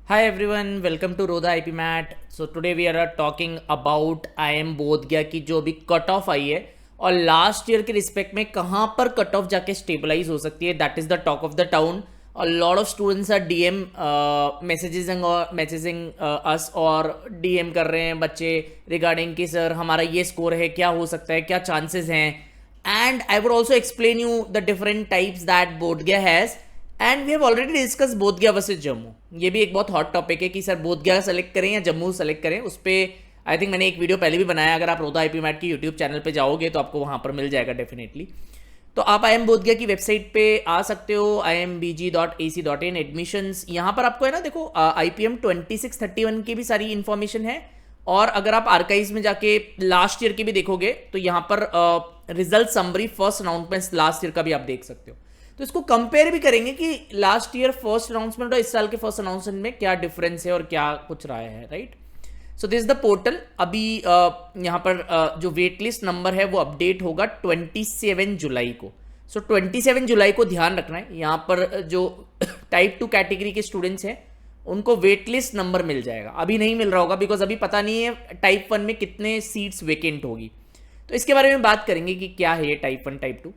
Hi everyone, welcome to Rodha IP Mat. So today we are talking about IIM बोध गया की जो अभी कट ऑफ आई है और लास्ट ईयर के रिस्पेक्ट में कहाँ पर कट ऑफ जाके स्टेबलाइज हो सकती है. That is the talk of the town. A lot of students are DM messaging us और DM कर रहे हैं बच्चे रिगार्डिंग कि सर हमारा ये स्कोर है, क्या हो सकता है, क्या चांसेस हैं. And I would also explain you the different types that Bodh Gaya has. And we have already discuss Bodh Gaya versus Jammu. ये भी एक बहुत हॉट टॉपिक है कि सर बोध गया सेलेक्ट करें या जम्मू सेलेक्ट करें. उस पर आई थिंक मैंने एक वीडियो पहले भी बनाया. अगर आप रोदा आईपी मैट की यूट्यूब चैनल पे जाओगे तो आपको वहाँ पर मिल जाएगा डेफिनेटली. तो आप आई एम बोध गया की वेबसाइट पे आ सकते हो, imbg.ac.in एडमिशन्स. यहाँ पर आपको है ना, देखो IPM 2631 की भी सारी इन्फॉर्मेशन है. और अगर आप आर्काइव्स में जाके लास्ट ईयर की भी देखोगे तो यहाँ पर result summary first announcement last year का भी आप देख सकते हो. तो इसको कंपेयर भी करेंगे कि लास्ट ईयर फर्स्ट अनाउंसमेंट और इस साल के फर्स्ट अनाउंसमेंट में क्या डिफरेंस है और क्या कुछ रहा है, right. So this the portal. अभी यहाँ पर जो वेट लिस्ट नंबर है वो अपडेट होगा 27 जुलाई को. सो 27 जुलाई को ध्यान रखना है. यहाँ पर जो टाइप 2 कैटेगरी के स्टूडेंट्स हैं उनको वेट लिस्ट नंबर मिल जाएगा. अभी नहीं मिल रहा होगा बिकॉज अभी पता नहीं है टाइप 1 में कितने सीट्स वेकेंट होगी. तो इसके बारे में बात करेंगे कि क्या है ये type 1 type 2.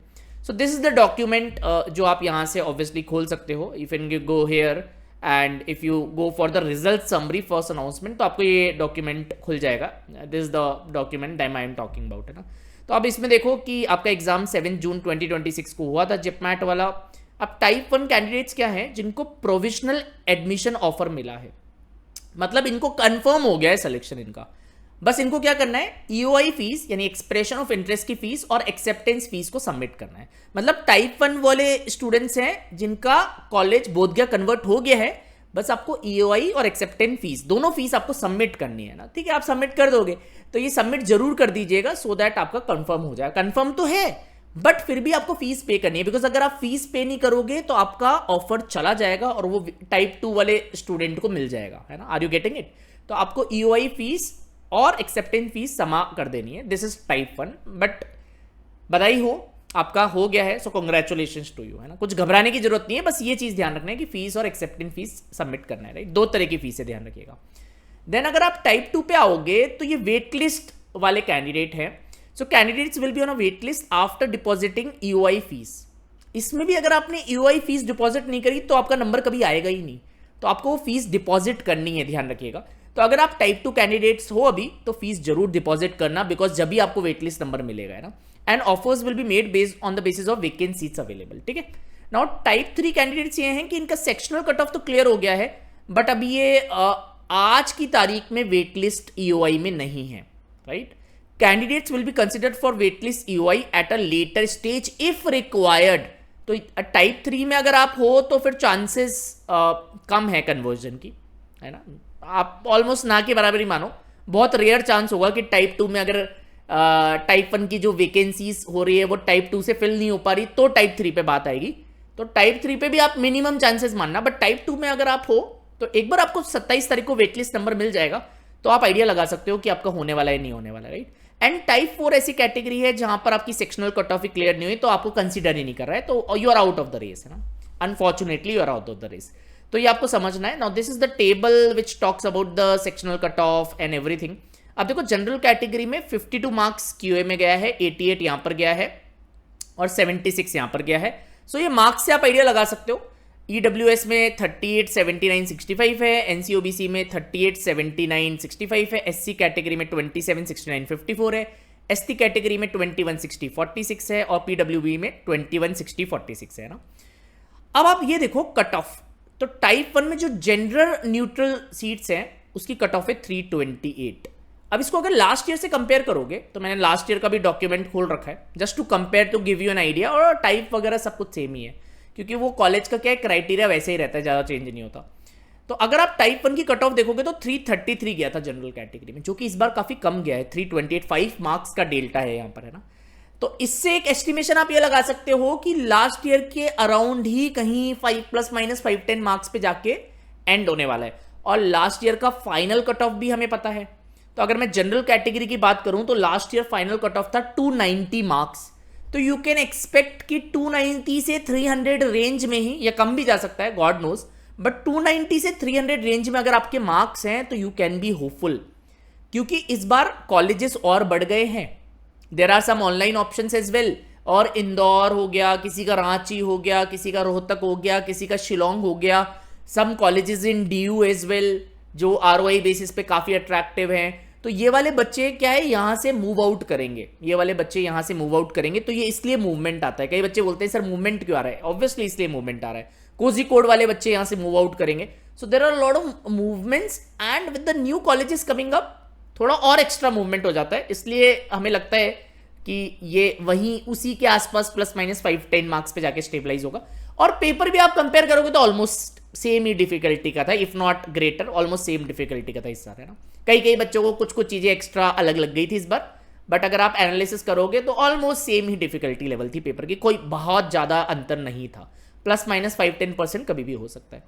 So this is the document जो आप यहाँ से ऑब्वियसली खोल सकते हो. If you go here and if you go for the result summary first announcement तो आपको ये डॉक्यूमेंट खुल जाएगा. This is the document that I am talking about, है ना. तो आप इसमें देखो कि आपका एग्जाम 7 जून 2026 को हुआ था जिपमैट वाला. अब टाइप 1 कैंडिडेट्स क्या है जिनको प्रोविजनल एडमिशन ऑफर मिला है, मतलब इनको कंफर्म हो गया है सिलेक्शन इनका. बस इनको क्या करना है, ईओआई फीस यानी एक्सप्रेशन ऑफ इंटरेस्ट की फीस और एक्सेप्टेंस फीस को सबमिट करना है. मतलब टाइप 1 वाले स्टूडेंट्स हैं जिनका कॉलेज बोध गया कन्वर्ट हो गया है, बस आपको ईओआई और एक्सेप्टेंस फीस दोनों फीस आपको सबमिट करनी है ना. ठीक है, आप सबमिट कर दोगे तो ये सबमिट जरूर कर दीजिएगा सो दैट आपका कंफर्म हो जाए. कंफर्म तो है बट फिर भी आपको फीस पे करनी है बिकॉज अगर आप फीस पे नहीं करोगे तो आपका ऑफर चला जाएगा और वो टाइप 2 वाले स्टूडेंट को मिल जाएगा, है ना. Are you getting it. तो आपको ईओआई फीस और एक्सेप्टेंस फीस समा कर देनी है. This is type 1. बट बधाई हो, आपका हो गया है. सो कॉन्ग्रेचुलेशन टू यू, है ना. कुछ घबराने की जरूरत नहीं है, बस ये चीज ध्यान रखना है कि फीस और एक्सेप्टेंस फीस सबमिट करना है, राइट. दो तरह की फीस है, ध्यान रखिएगा. देन अगर आप टाइप 2 पे आओगे तो ये वेट लिस्ट वाले कैंडिडेट हैं. So candidates will be on a wait list after depositing EOI fees. इसमें भी अगर आपने ईओआई फीस डिपॉजिट नहीं करी तो आपका नंबर कभी आएगा ही नहीं. तो आपको वो फीस डिपॉजिट करनी है, ध्यान रखिएगा. तो अगर आप टाइप 2 कैंडिडेट्स हो अभी तो फीस जरूर डिपॉजिट करना बिकॉज जब भी आपको वेट लिस्ट नंबर मिलेगा, है ना. And offers will be made based on the basis of vacant seats available. ठीक है. नाउ टाइप 3 कैंडिडेट्स ये हैं कि इनका सेक्शनल कट ऑफ तो क्लियर हो गया है बट अभी ये आज की तारीख में वेट लिस्ट ईओआई में नहीं है, right. Candidates will be considered for wait list EOI at a later stage if required. तो टाइप 3 में अगर आप हो तो फिर चांसेस कम है कन्वर्जन की, है ना. आप ऑलमोस्ट ना के बराबर ही मानो. बहुत रेयर चांस होगा कि टाइप 2 में अगर टाइप 1 की जो वैकेंसीज हो रही है वो टाइप 2 से फिल नहीं हो पा रही तो टाइप 3 पे बात आएगी. तो टाइप 3 पे भी आप मिनिमम चांसेस मानना. बट टाइप 2 में अगर आप हो तो एक बार आपको 27 तारीख को वेटलिस्ट नंबर मिल जाएगा तो आप आइडिया लगा सकते हो कि आपका होने वाला है नहीं होने वाला, राइट. एंड टाइप 4 ऐसी कैटेगरी है जहां पर आपकी सेक्शनल कट ऑफ क्लियर नहीं हुई तो आपको कंसिडर ही नहीं कर रहा है, तो you are out of the race, है ना. Unfortunately you are out of the race. तो ये आपको समझना है. Now this is the table which talks about the sectional cut off and everything. अब देखो जनरल कैटेगरी में 52 मार्क्स क्यूए में गया है, 88 यहां पर गया है और 76 यहां पर गया है. सो ये मार्क्स से आप आइडिया लगा सकते हो. ईडब्ल्यूएस में 38 79 65 है, एनसीओबीसी में 38 79 65 है, एससी कैटेगरी में 27 69 54 है, एसटी कैटेगरी में 21 60 46 है और पीडब्ल्यूबी में 21 60 46 है ना. अब आप ये देखो कट ऑफ. तो टाइप 1 में जो जनरल न्यूट्रल सीट्स हैं उसकी कट ऑफ है 328. अब इसको अगर लास्ट ईयर से कंपेयर करोगे तो मैंने लास्ट ईयर का भी डॉक्यूमेंट खोल रखा है just to compare to give you an idea. और टाइप वगैरह सब कुछ सेम ही है क्योंकि वो कॉलेज का क्या है, क्राइटेरिया वैसे ही रहता है, ज़्यादा चेंज नहीं होता. तो अगर आप टाइप 1 की कट ऑफ देखोगे तो 333 गया था जनरल कैटेगरी में, जो कि इस बार काफ़ी कम गया है. 328 5 मार्क्स का डेल्टा है यहाँ पर, है ना. तो इससे एक एस्टिमेशन आप ये लगा सकते हो कि लास्ट ईयर के अराउंड ही कहीं 5 प्लस माइनस 5-10 मार्क्स पे जाके एंड होने वाला है. और लास्ट ईयर का फाइनल कट ऑफ भी हमें पता है. तो अगर मैं जनरल कैटेगरी की बात करूं तो last year final cut off था 290 मार्क्स. तो यू कैन एक्सपेक्ट कि 290 से 300 रेंज में ही, या कम भी जा सकता है, गॉड नोज, बट 290 से 300 रेंज में अगर आपके मार्क्स हैं तो यू कैन बी होपफुल, क्योंकि इस बार कॉलेजेस और बढ़ गए हैं. There are some online options as well. और इंदौर हो गया, किसी का रांची हो गया, किसी का रोहतक हो गया, किसी का शिलोंग हो गया. Some colleges in DU as well जो आरओआई बेसिस पे काफी अट्रैक्टिव हैं. तो ये वाले बच्चे क्या है, यहां से मूव आउट करेंगे. ये वाले बच्चे यहां से मूव आउट करेंगे. तो ये इसलिए मूवमेंट आता है. कई बच्चे बोलते हैं सर मूवमेंट क्यों आ रहा है? ऑब्वियसली इसलिए मूवमेंट आ रहा है. कोझिकोड वाले बच्चे यहां से मूव आउट करेंगे. So there are lot of movements and with the new colleges coming up थोड़ा और एक्स्ट्रा मूवमेंट हो जाता है. इसलिए हमें लगता है कि ये वहीं उसी के आसपास प्लस माइनस 5-10 मार्क्स पे जाके स्टेबलाइज होगा. और पेपर भी आप कंपेयर करोगे तो ऑलमोस्ट सेम ही डिफिकल्टी का था, if not greater. Almost same difficulty का था इस साल, है ना. कई बच्चों को कुछ कुछ चीजें एक्स्ट्रा अलग लग गई थी इस बार, बट अगर आप एनालिसिस करोगे तो ऑलमोस्ट सेम ही डिफिकल्टी लेवल थी पेपर की. कोई बहुत ज्यादा अंतर नहीं था. प्लस माइनस 5-10% कभी भी हो सकता है.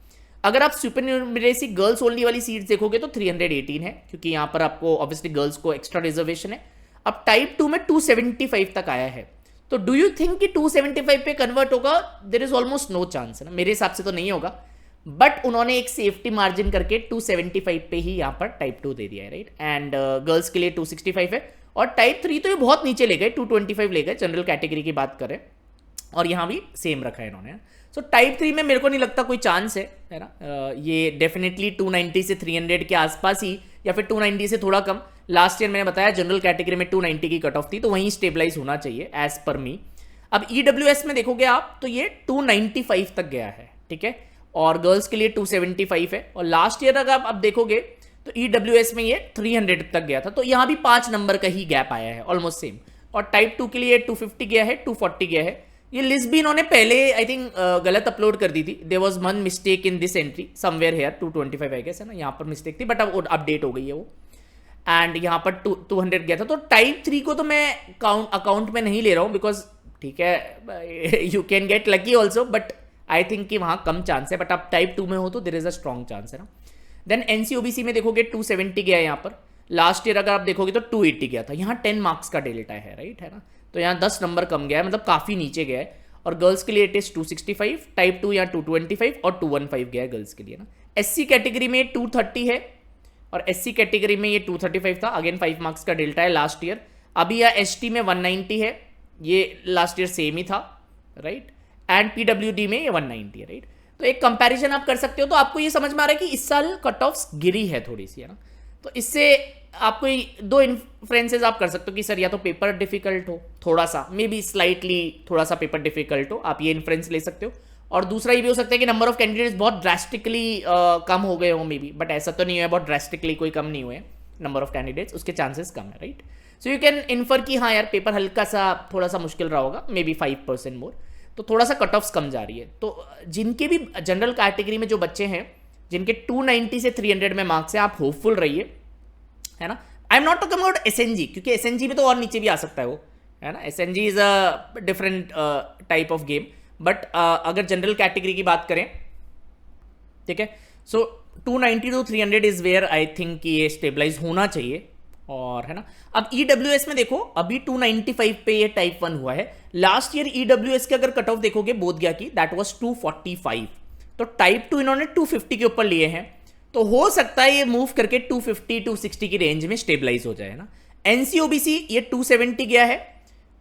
अगर आप सुपर न्यूमरेसी गर्ल्स ओनली वाली सीट्स देखोगे तो 318 है, क्योंकि यहां पर आपको ऑब्वियसली गर्ल्स को एक्स्ट्रा रिजर्वेशन है. अब टाइप 2 में 275 तक आया है. तो डू यू थिंक कि 275 पे कन्वर्ट होगा? There is almost no chance, है ना. मेरे हिसाब से तो नहीं होगा, बट उन्होंने एक सेफ्टी मार्जिन करके 275 पे ही यहां पर टाइप 2 दे दिया है, राइट. एंड गर्ल्स के लिए 265 है. और टाइप 3 तो ये बहुत नीचे ले गए, 225 ले गए जनरल कैटेगरी की बात करें. और यहां भी सेम रखा है इन्होंने. सो टाइप 3 में मेरे को नहीं लगता कोई चांस है ना. ये डेफिनेटली 290 से 300 के आसपास ही, या फिर 290 से थोड़ा कम. लास्ट ईयर मैंने बताया जनरल कैटेगरी में 290 की कट ऑफ थी, तो वहीं स्टेबलाइज होना चाहिए एज पर मी. अब ईडब्ल्यूएस में देखोगे आप तो ये 295 तक गया है, ठीक है. और गर्ल्स के लिए 275 है. और लास्ट ईयर अगर आप देखोगे तो ईडब्ल्यूएस में ये 300 तक गया था. तो यहां भी 5 नंबर का ही गैप आया है, ऑलमोस्ट सेम. और टाइप 2 के लिए 250 गया है, 240 गया है. ये लिस्ट भी इन्होंने पहले आई थिंक गलत अपलोड कर दी थी. There was one mistake in this entry somewhere here, 225 I guess, है ना. यहाँ पर मिस्टेक थी, बट अब अपडेट हो गई है वो. एंड यहाँ पर 200 गया था. तो टाइप 3 को तो मैं अकाउंट में नहीं ले रहा हूँ, बिकॉज ठीक है you can get lucky also, but I think कि वहां कम चांस है. बट आप टाइप 2 में हो तो there is a strong chance, है ना. देन एनसीओबीसी में देखोगे 270 गया है यहाँ पर. लास्ट ईयर अगर आप देखोगे तो 280 गया था. यहाँ 10 मार्क्स का डेल्टा है, राइट, है ना. तो यहाँ 10 नंबर कम गया है, मतलब काफी नीचे गया है. और गर्ल्स के लिए इट इज 265, टाइप 2 यहाँ 225 और 215 गया है गर्ल्स के लिए ना. एससी कैटेगरी में 230 है, और एससी कैटेगरी में ये 235 था. अगेन 5 मार्क्स का डेल्टा है लास्ट ईयर. अभी यहाँ एसटी में 190 है, ये लास्ट ईयर सेम ही था, राइट. एंड पीडब्ल्यूडी में ये 190 है, राइट. तो एक कंपैरिजन आप कर सकते हो. तो आपको ये समझ में आ रहा है कि इस साल कट ऑफ्स गिरी है थोड़ी सी, है ना. तो इससे आपको दो इन्फ्रेंसेस आप कर सकते हो कि सर या तो पेपर डिफिकल्ट हो थोड़ा सा, मे बी स्लाइटली थोड़ा सा पेपर डिफिकल्ट हो, आप ये इन्फ्रेंस ले सकते हो. और दूसरा ये भी हो सकता है कि नंबर ऑफ कैंडिडेट्स बहुत ड्रास्टिकली कम हो गए हो मे बी, बट ऐसा तो नहीं है बहुत ड्रास्टिकली कोई कम नहीं हुए नंबर ऑफ कैंडिडेट्स, उसके चांसेस कम है, right. So you can infer कि हाँ यार पेपर हल्का सा थोड़ा सा मुश्किल रहा होगा, मे बी 5% मोर. तो थोड़ा सा कट ऑफ्स कम जा रही है. तो जिनके भी जनरल कैटेगरी में जो बच्चे हैं जिनके 290 से 300 में मार्क्स है, आप होपफुल रहिए, है ना. I am not talking about SNG, क्योंकि एसएनजी में तो और नीचे भी आ सकता है वो, है ना. SNG is a different type of game. But अगर जनरल कैटेगरी की बात करें, ठीक है, so 290 to 300 is where I think कि ये स्टेबलाइज होना चाहिए. और है ना, अब ईडब्ल्यूएस में देखो अभी 295 पे ये टाइप 1 हुआ है. लास्ट ईयर ईडब्ल्यूएस के अगर कट ऑफ देखोगे बोधगया की, दैट वाज 245. तो टाइप 2 इन्होंने 250 के ऊपर लिए हैं. तो हो सकता है ये मूव करके 250-260 की रेंज में स्टेबलाइज हो जाए ना. एनसीओबीसी ये 270 गया है,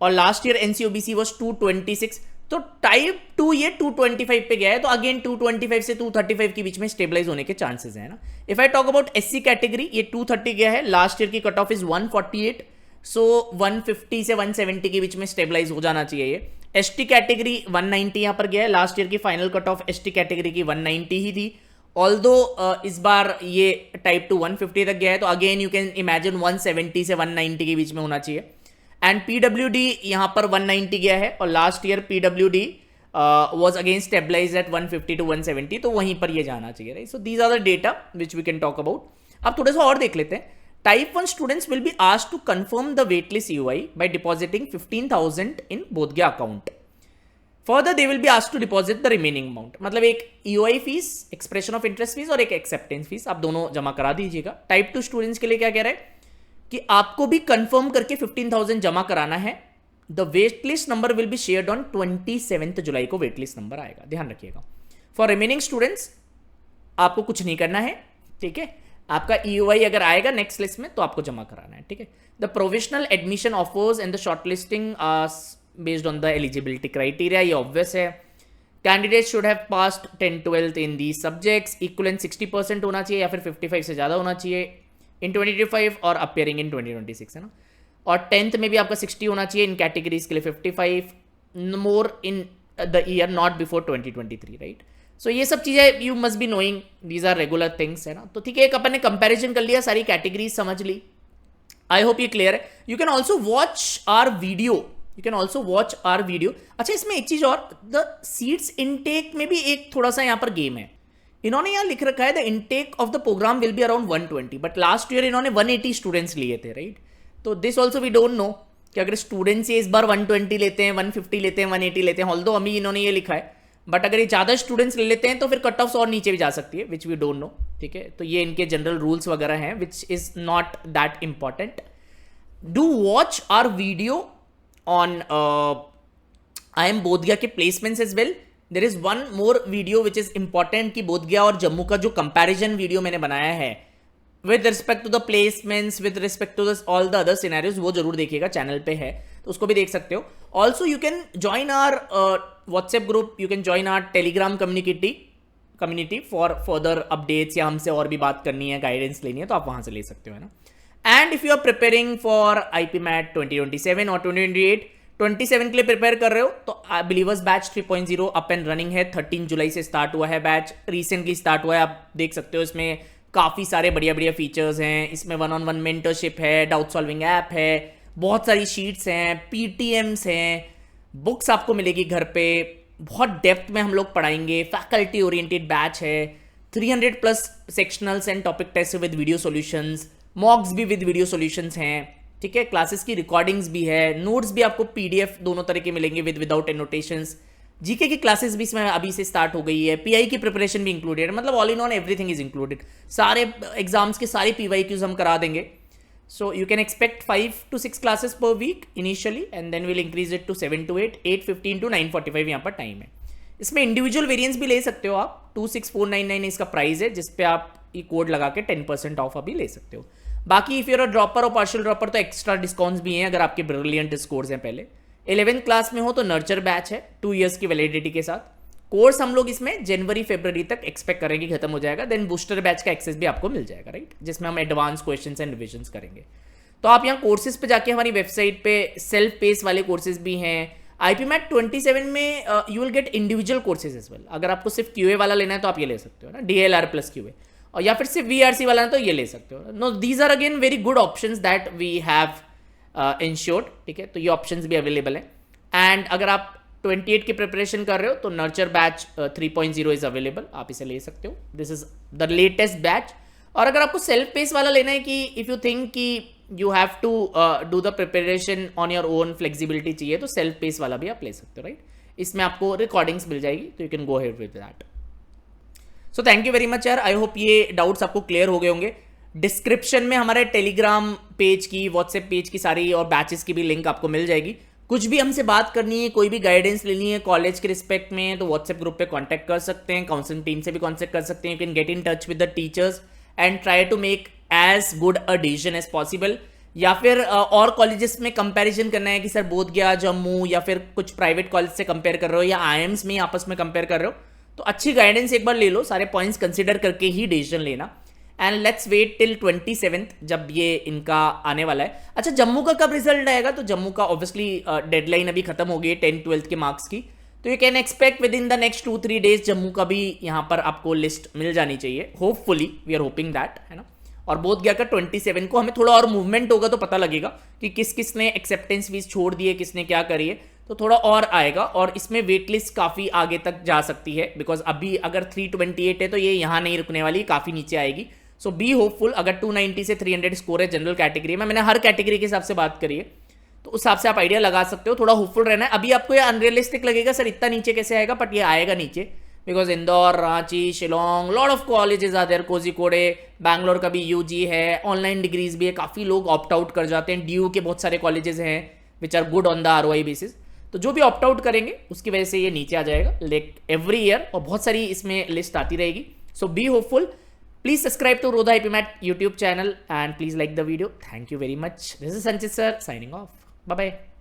और लास्ट ईयर एनसीओबीसी वाज 226. तो टाइप 2 ये 225 पे गया है. तो अगेन 225 से 235 के बीच में स्टेबलाइज होने के चांसेस है ना. If I talk about SC category, ये 230 गया है, लास्ट ईयर की कट ऑफ इज 148. सो 150 से 170 के बीच में स्टेबलाइज हो जाना चाहिए ये. एसटी कैटेगरी 190 यहां पर गया है. लास्ट ईयर की final cut off ST category की 190 ही थी. ऑल्दो इस बार ये टाइप 2 150 तक गया है. तो अगेन यू कैन इमेजिन 170 से 190 के बीच में होना चाहिए. एंड पीडब्ल्यूडी यहां पर 190 गया है, और last year PWD was again stabilize at 150 to 170. तो वहीं पर ये जाना चाहिए, right. So these are the data which we can talk about. अब थोड़ा सा और देख लेते हैं. Type 1 students will be asked to confirm the waitlist UI by depositing 15,000 in Bodhgaya account. Further they will be asked to deposit the remaining amount. मतलब एक EOI fees, expression of interest fees, और एक एक्सेप्टेंस फीस, आप दोनों जमा करा दीजिएगा. Type 2 students के लिए क्या कह रहा है कि आपको भी कंफर्म करके 15,000 जमा कराना है. The wait list number will be shared on 27 जुलाई को वेट लिस्ट नंबर आएगा, ध्यान रखिएगा. फॉर रिमेनिंग स्टूडेंट्स आपको कुछ नहीं करना है, ठीक है। आपका EOI अगर आएगा नेक्स्ट लिस्ट में तो आपको जमा कराना है, ठीक है। The provisional admission offers and the short listing based on the eligibility criteria, ये ऑब्वियस है। Candidate should have passed 10th-12th in the subjects, equivalent 60% होना चाहिए या फिर 55 से ज़्यादा होना चाहिए इन 2025 और अपियरिंग इन 2026, है ना। और 10th में भी आपका 60 होना चाहिए, इन कैटेगरीज के लिए 55, more in the year not before 2023, right. So ये सब चीज़ें you must be knowing, these are regular things, है ना। तो ठीक है, एक अपन ने कंपेरिजन कर लिया, सारी कैटेगरीज समझ ली। आई होप ये क्लियर है। You can also watch our video, अच्छा इसमें एक चीज और, द सीट्स इनटेक में भी एक थोड़ा सा यहाँ पर गेम है। इन्होंने यहाँ लिख रखा है the intake of the program will be around 120, but last year इन्होंने 180 स्टूडेंट्स लिए थे, राइट। तो this also we don't know कि अगर स्टूडेंट्स ये इस बार 120 लेते हैं, 150 लेते हैं, 180 लेते हैं, ऑल्दो अभी इन्होंने ये लिखा है, बट अगर ये ज़्यादा स्टूडेंट्स ले लेते हैं तो फिर कट ऑफ्स और नीचे भी जा सकती है, विच वी डोंट नो, ठीक है। तो ये इनके जनरल रूल्स वगैरह हैं, which is not that important. Do watch our video on IIM Bodhgaya के placements as well. There is one more video which is important कि बोधगया और जम्मू का जो कंपैरिजन वीडियो मैंने बनाया है with respect to the placements, with respect to all the other scenarios, वो जरूर देखिएगा, चैनल पे है तो उसको भी देख सकते हो। Also you can join are WhatsApp group, you can join our Telegram community for further updates, या हमसे और भी बात करनी है, गाइडेंस लेनी है तो आप वहां से ले सकते हो, है ना। And if you are preparing for IPMAT 2027 और 2028, 27 के लिए प्रिपेयर कर रहे हो तो believers batch 3.0 up and running है। 13 जुलाई से स्टार्ट हुआ है बैच, रिसेंटली स्टार्ट हुआ है, आप देख सकते हो। इसमें काफ़ी सारे बढ़िया बढ़िया फीचर्स हैं, इसमें 1-on-1 मेंटरशिप है, डाउट सॉल्विंग ऐप है, बहुत सारी शीट्स हैं, PTMs हैं, बुक्स आपको मिलेगी घर पे, बहुत डेप्थ में हम लोग पढ़ाएंगे, फैकल्टी ओरिएंटेड बैच है, 300+ sectionals and topic test with video solutions, mocks भी विद वीडियो सॉल्यूशंस हैं, ठीक है। क्लासेस की रिकॉर्डिंग्स भी है, नोट्स भी आपको PDF दोनों तरह के मिलेंगे विद विदाउट एनोटेशंस। GK की क्लासेस भी इसमें अभी से स्टार्ट हो गई है, PI की प्रिपरेशन भी इंक्लूडेड, मतलब all in all everything is included. सारे एग्जाम्स के सारे PYQs हम करा देंगे। So you can expect 5 to 6 classes per week initially, and then will increase it to 7 to 8, 8:15 to 9:45 यहाँ पर टाइम है। इसमें इंडिविजुअल वेरिएंस भी ले सकते हो आप, 26499 इसका प्राइस है, जिसपे आप ये कोड लगा के 10% ऑफ अभी ले सकते हो। बाकी इफ यूर अ ड्रॉपर और पार्शियल ड्रॉपर तो एक्स्ट्रा डिस्काउंट्स भी हैं अगर आपके ब्रिलियंट स्कोर्स हैं पहले। 11th क्लास में हो तो नर्चर बैच है 2 years की वैलिडिटी के साथ। कोर्स हम लोग इसमें जनवरी-फरवरी तक एक्सपेक्ट करेंगे खत्म हो जाएगा, देन बूस्टर बैच का एक्सेस भी आपको मिल जाएगा, राइट, जिसमें हम एडवांस क्वेश्चंस एंड रिविजन्स करेंगे। तो आप यहाँ कोर्सेज पे जाके हमारी वेबसाइट पे सेल्फ पेस वाले कोर्सेज भी हैं। IPMAT 27 में you will get individual courses as well. अगर आपको सिर्फ QA वाला लेना है तो आप ये ले सकते हो ना, DLR प्लस QA, और या फिर सिर्फ VRC वाला है तो ये ले सकते हो। No, these are again very good options that we have ensured, ठीक है। तो ये ऑप्शंस भी अवेलेबल हैं। एंड अगर आप 28 की प्रिपरेशन कर रहे हो तो नर्चर बैच 3.0 इज अवेलेबल, आप इसे ले सकते हो, this is the latest batch. और अगर आपको सेल्फ पेस वाला लेना है कि इफ यू थिंक कि you have to do the preparation on your own, flexibility चाहिए, तो सेल्फ पेस वाला भी आप ले सकते हो, राइट। इसमें आपको रिकॉर्डिंग्स मिल जाएगी, तो you can go ahead with that. So thank you very much यार, आई होप ये डाउट्स आपको क्लियर हो गए होंगे। डिस्क्रिप्शन में हमारे टेलीग्राम पेज की, व्हाट्सएप पेज की सारी और बैचेस की भी लिंक आपको मिल जाएगी। कुछ भी हमसे बात करनी है, कोई भी गाइडेंस लेनी है कॉलेज के रिस्पेक्ट में, तो व्हाट्सएप ग्रुप पे कांटेक्ट कर सकते हैं, काउंसलिंग टीम से भी कांटेक्ट कर सकते हैं। You can get in touch with the teachers and try to make as good a decision as possible. या फिर और कॉलेजेस में कंपैरिजन करना है कि सर बोधगया, जम्मू या फिर कुछ प्राइवेट कॉलेज से कंपेयर कर रहे हो या IIMs में आपस में कंपेयर कर रहे हो, तो अच्छी गाइडेंस एक बार ले लो, सारे पॉइंट्स कंसिडर करके ही डिसीजन लेना। And let's wait till 27th जब ये इनका आने वाला है। अच्छा, जम्मू का कब रिजल्ट आएगा? तो जम्मू का ऑब्वियसली डेडलाइन अभी खत्म हो गई है 10th-12th के मार्क्स की, तो you can expect within the next 2-3 days Jammu का भी यहाँ पर आपको लिस्ट मिल जानी चाहिए, hopefully, we are hoping that, है ना। और बोधगया का 27 को हमें थोड़ा और मूवमेंट होगा तो पता लगेगा कि किस किस ने एक्सेप्टेंस फीस छोड़ दी है, किसने क्या करी है, तो थोड़ा और आएगा। और इसमें वेट लिस्ट काफ़ी आगे तक जा सकती है, बिकॉज अभी अगर 328 है तो ये यहाँ नहीं रुकने वाली, काफ़ी नीचे आएगी। सो बी होपफुल। अगर 290 से 300 स्कोर है जनरल कैटेगरी में, मैंने हर कैटेगरी के हिसाब से बात करी है, तो उस हिसाब से आप आइडिया लगा सकते हो। थोड़ा होपफुल रहना है। अभी आपको ये अनरियलिस्टिक लगेगा सर इतना नीचे कैसे आएगा, बट ये आएगा नीचे, because Indore, Ranchi, Shillong, lot of colleges are there, Kozhikode, Bangalore का भी UG है, ऑनलाइन डिग्रीज भी है, काफ़ी लोग ऑप्ट आउट कर जाते हैं। DU के बहुत सारे कॉलेजेस हैं which are good on the ROI basis, तो जो भी ऑप्ट आउट करेंगे उसकी वजह से ये नीचे आ जाएगा, लाइक एवरी ईयर, और बहुत सारी इसमें लिस्ट आती रहेगी। So be hopeful. Please subscribe to Rodha IPMAT YouTube channel and please like the video. Thank you very much. This is Sanchit sir signing off. Bye bye.